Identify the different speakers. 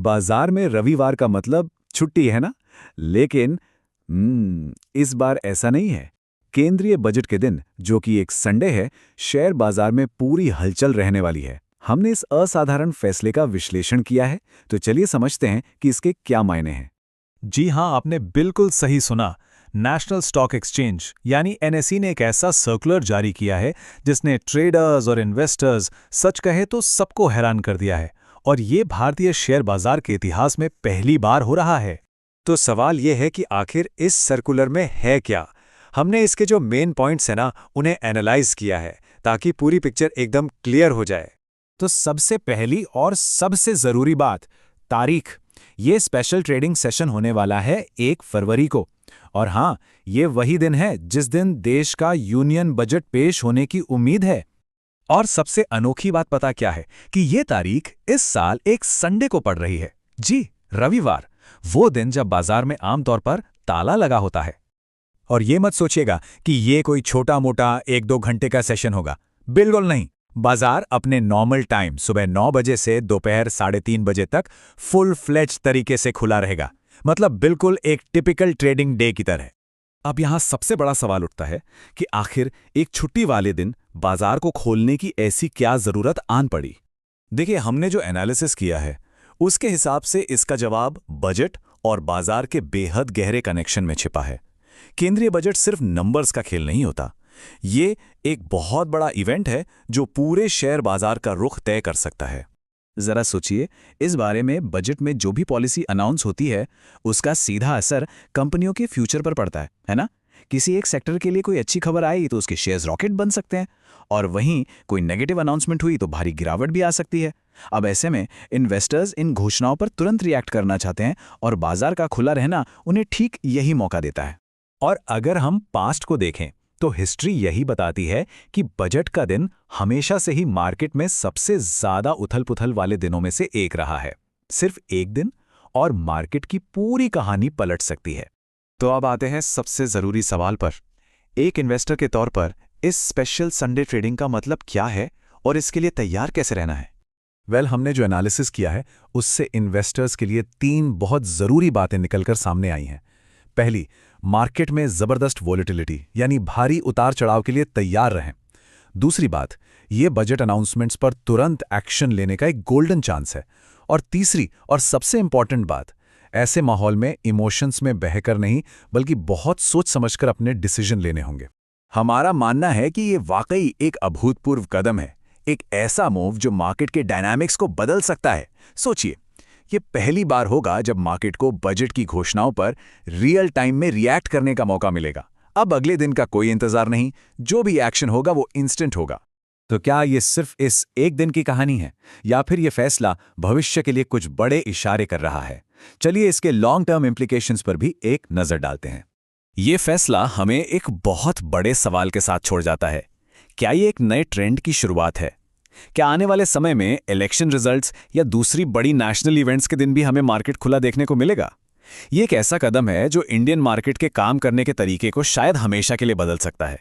Speaker 1: बाजार में रविवार का मतलब छुट्टी है ना? लेकिन इस बार ऐसा नहीं है। केंद्रीय बजट के दिन, जो कि एक संडे है, शेयर बाजार में पूरी हलचल रहने वाली है। हमने इस असाधारण फैसले का विश्लेषण किया है, तो चलिए समझते हैं कि इसके क्या मायने हैं।
Speaker 2: जी हां, आपने बिल्कुल सही सुना। नेशनल स्टॉक एक्सचेंज यानी एनएसई ने एक ऐसा सर्कुलर जारी किया है जिसने ट्रेडर्स और इन्वेस्टर्स, सच कहे तो सबको हैरान कर दिया है। और ये भारतीय शेयर बाजार के इतिहास में पहली बार हो रहा है।
Speaker 3: तो सवाल ये है कि आखिर इस सर्कुलर में है क्या। हमने इसके जो मेन पॉइंट्स हैं ना, उन्हें एनालाइज किया है ताकि पूरी पिक्चर एकदम क्लियर हो जाए।
Speaker 2: तो सबसे पहली और सबसे जरूरी बात, तारीख। ये स्पेशल ट्रेडिंग सेशन होने वाला है 1 फरवरी को। और हाँ, ये वही दिन है जिस दिन देश का यूनियन बजट पेश होने की उम्मीद है। और सबसे अनोखी बात पता क्या है कि ये तारीख इस साल एक संडे को पड़ रही है। जी, रविवार, वो दिन जब बाजार में आमतौर पर ताला लगा होता है।
Speaker 4: और ये मत सोचिएगा कि ये कोई छोटा मोटा 1-2 घंटे का सेशन होगा। बिल्कुल नहीं। बाजार अपने नॉर्मल टाइम सुबह 9 बजे से दोपहर 3:30 बजे तक फुल फ्लेज तरीके से खुला रहेगा। मतलब बिल्कुल एक टिपिकल ट्रेडिंग डे की तरह।
Speaker 1: अब यहाँ सबसे बड़ा सवाल उठता है कि आखिर एक छुट्टी वाले दिन बाजार को खोलने की ऐसी क्या जरूरत आन पड़ी। देखिए, हमने जो एनालिसिस किया है उसके हिसाब से इसका जवाब बजट और बाजार के बेहद गहरे कनेक्शन में छिपा है। केंद्रीय बजट सिर्फ नंबर्स का खेल नहीं होता। ये एक बहुत बड़ा इवेंट है जो पूरे शेयर बाजार का रुख तय कर सकता है। जरा सोचिए, इस बारे में बजट में जो भी पॉलिसी अनाउंस होती है उसका सीधा असर कंपनियों के फ्यूचर पर पड़ता है ना? किसी एक सेक्टर के लिए कोई अच्छी खबर आई तो उसके शेयर्स रॉकेट बन सकते हैं, और वहीं कोई नेगेटिव अनाउंसमेंट हुई तो भारी गिरावट भी आ सकती है। अब ऐसे में इन्वेस्टर्स इन घोषणाओं पर तुरंत रिएक्ट करना चाहते हैं, और बाजार का खुला रहना उन्हें ठीक यही मौका देता है।
Speaker 4: और अगर हम पास्ट को देखें तो हिस्ट्री यही बताती है कि बजट का दिन हमेशा से ही मार्केट में सबसे ज्यादा उथल-पुथल वाले दिनों में से एक रहा है। सिर्फ एक दिन और मार्केट की पूरी कहानी पलट सकती है।
Speaker 3: तो अब आते हैं सबसे जरूरी सवाल पर। एक इन्वेस्टर के तौर पर इस स्पेशल संडे ट्रेडिंग का मतलब क्या है और इसके लिए तैयार कैसे रहना है?
Speaker 1: हमने जो एनालिसिस किया है उससे इन्वेस्टर्स के लिए 3 बहुत जरूरी बातें निकलकर सामने आई हैं। पहली, मार्केट में जबरदस्त वोलेटिलिटी यानी भारी उतार चढ़ाव के लिए तैयार रहें। दूसरी बात, ये बजट अनाउंसमेंट्स पर तुरंत एक्शन लेने का एक गोल्डन चांस है। और तीसरी और सबसे इंपॉर्टेंट बात, ऐसे माहौल में इमोशंस में बहकर नहीं बल्कि बहुत सोच समझकर अपने डिसीजन लेने होंगे।
Speaker 4: हमारा मानना है कि ये वाकई एक अभूतपूर्व कदम है, एक ऐसा मूव जो मार्केट के डायनामिक्स को बदल सकता है। सोचिए, ये पहली बार होगा जब मार्केट को बजट की घोषणाओं पर रियल टाइम में रिएक्ट करने का मौका मिलेगा। अब अगले दिन का कोई इंतजार नहीं, जो भी एक्शन होगा वो इंस्टेंट होगा। तो क्या ये सिर्फ इस एक दिन की कहानी है, या फिर ये फैसला भविष्य के लिए कुछ बड़े इशारे कर रहा है? चलिए इसके लॉन्ग टर्म इम्प्लीकेशंस पर भी एक नजर डालते हैं। ये फैसला हमें एक बहुत बड़े सवाल के साथ छोड़ जाता है। क्या ये एक नए ट्रेंड की शुरुआत है? क्या आने वाले समय में इलेक्शन रिजल्ट्स या दूसरी बड़ी नेशनल इवेंट्स के दिन भी हमें मार्केट खुला देखने को मिलेगा? ये एक ऐसा कदम है जो इंडियन मार्केट के काम करने के तरीके को शायद हमेशा के लिए बदल सकता है।